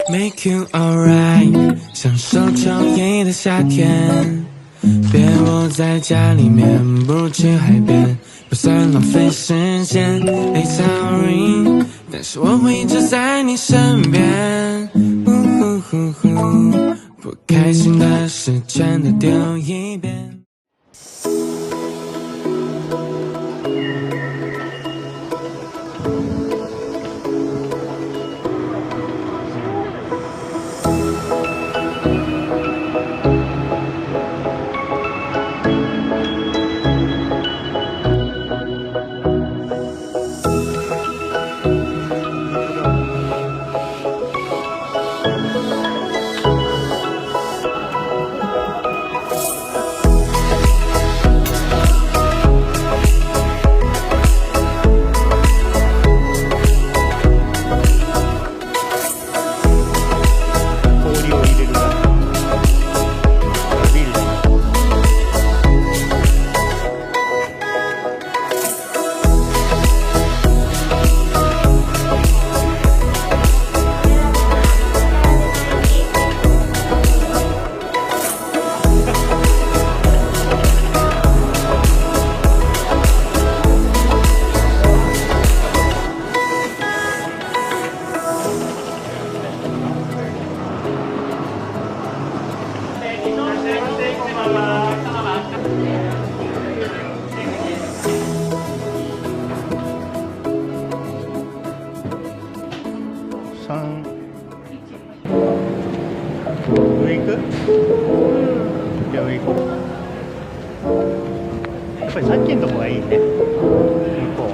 Make you alright， 享受秋意的夏天。别窝在家里面，不如去海边，不算浪费时间。Hey sorry， 但是我会一直在你身边。不开心的事全都丢一遍。上行く？上行こう。やっぱりさっきのとこがいいね。向こう。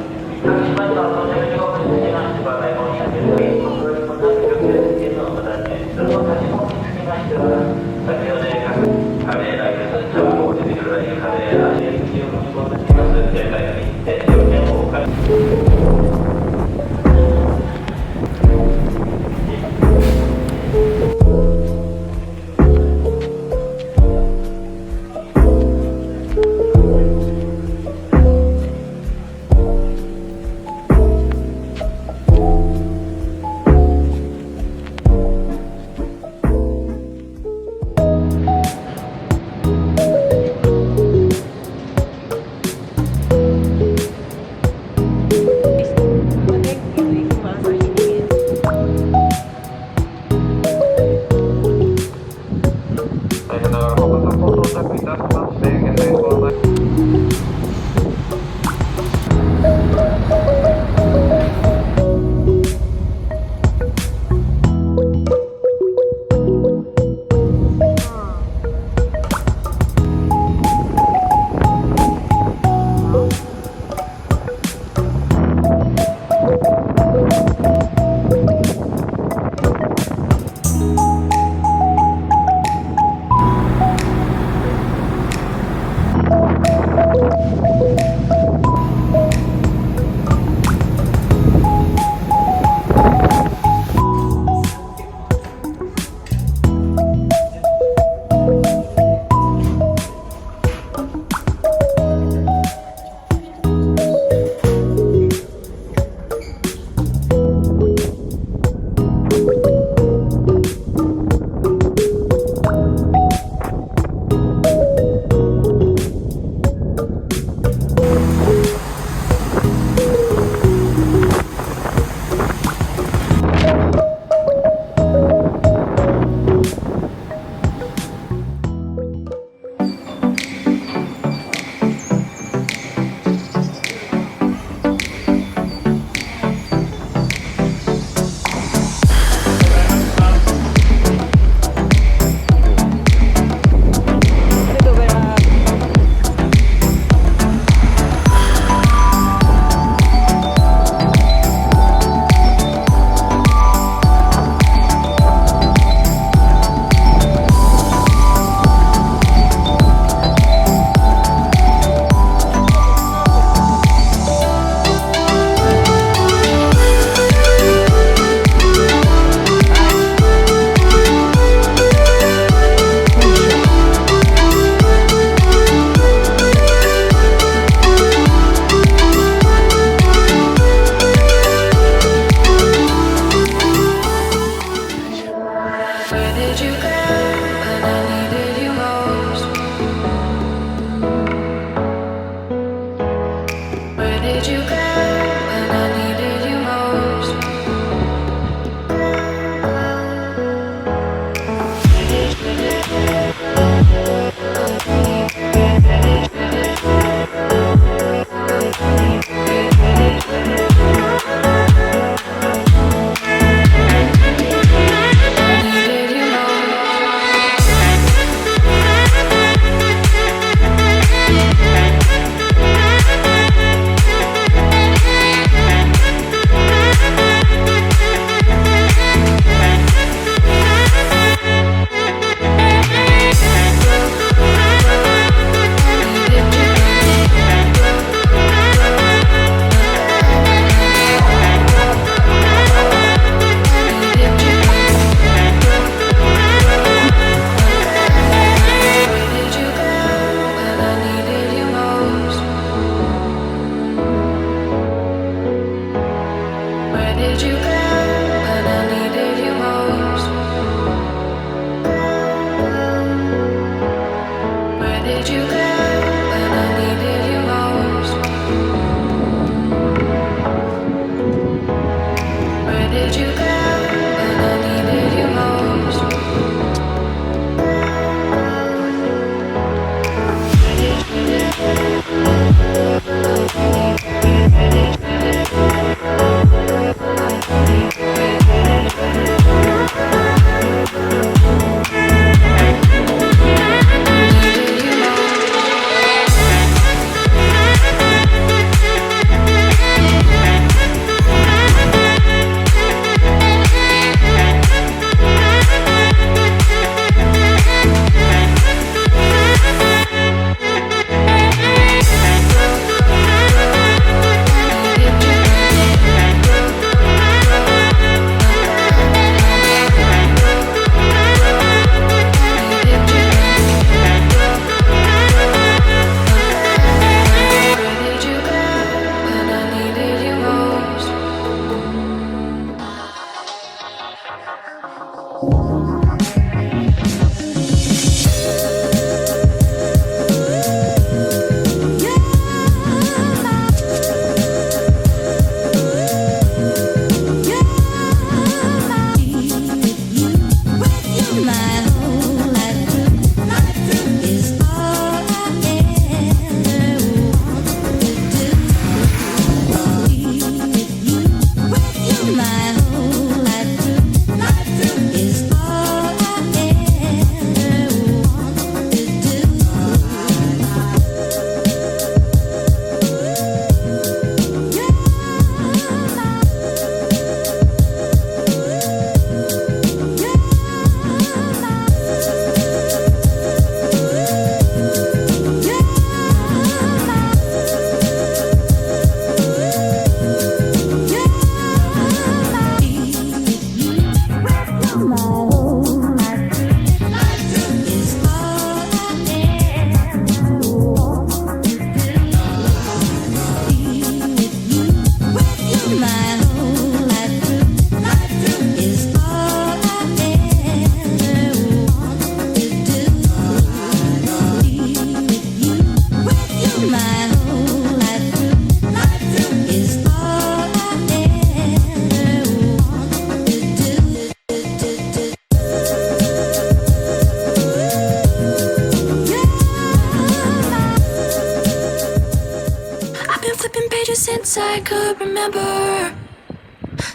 I could remember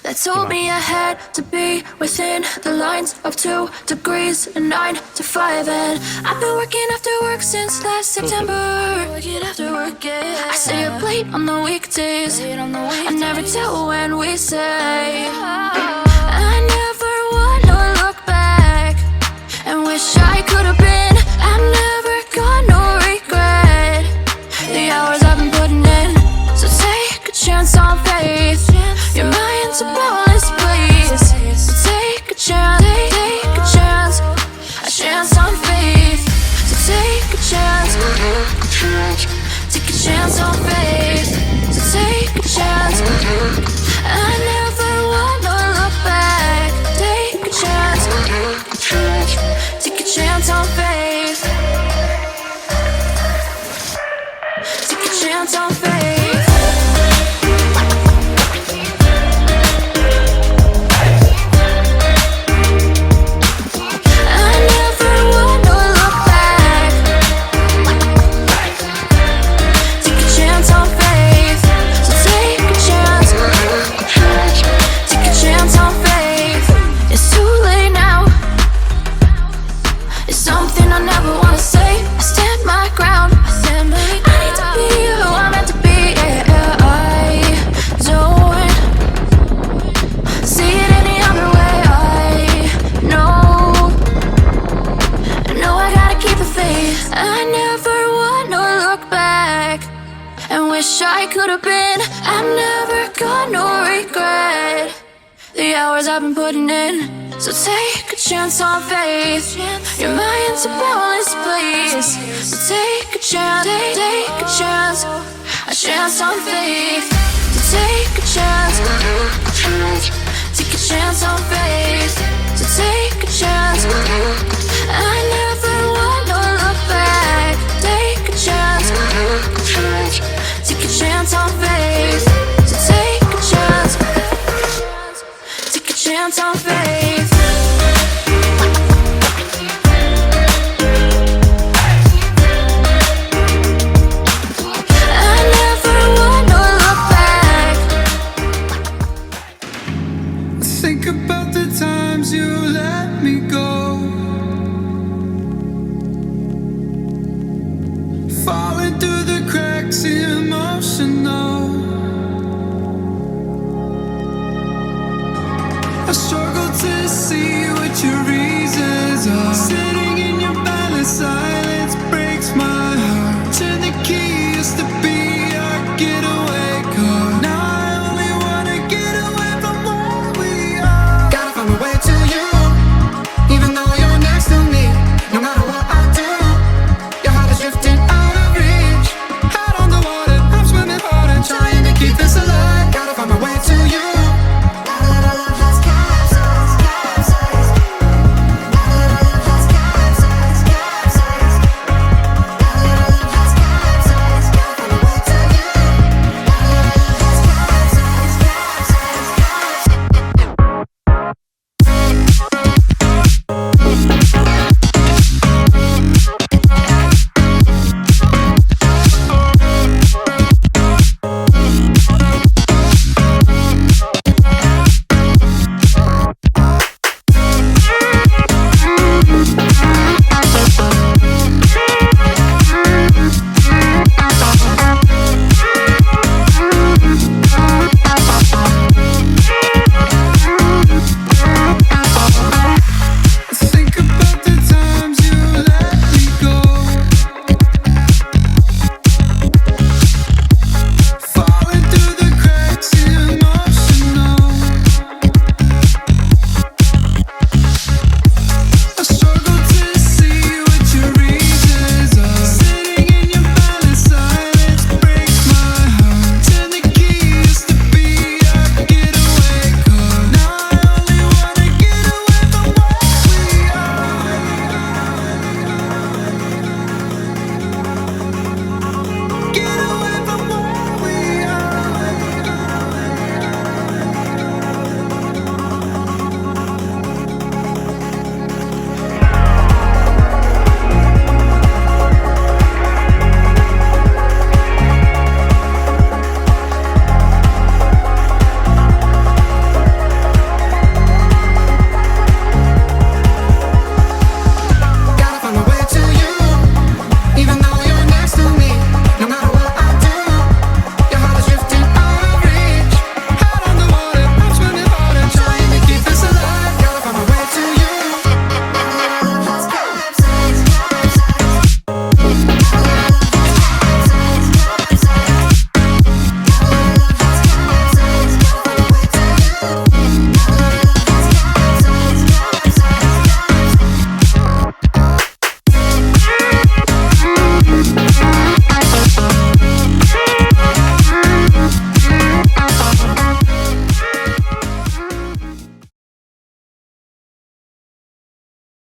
that told me I had to be within the lines of 2 degrees and 9 to 5. And I've been working after work since last September. Working after work, yeah. I stay up late on the weekdays. I never tell when we say. I never wanna look back and wish I could have been. I'm never gonna regret the hours I've been putting in. So take a chance on faith. Your mind's a bonus, please. So take a chance, a chance on faith. So take a chance on faith. So take a chance. I never wanna look back. Take a chance on faith. Take a chance on faith. I never wanna look back and wish I could have been. I'm never gonna regret the hours I've been putting in. So take a chance on faith. Your mind's a bonus, please. So take a chance, a chance on faith. So take a chance on faith. So take a chance. I never wanna look back. Take a chance on faith. So take a chance on faith. I never wanna look back. Think about the times you let me go.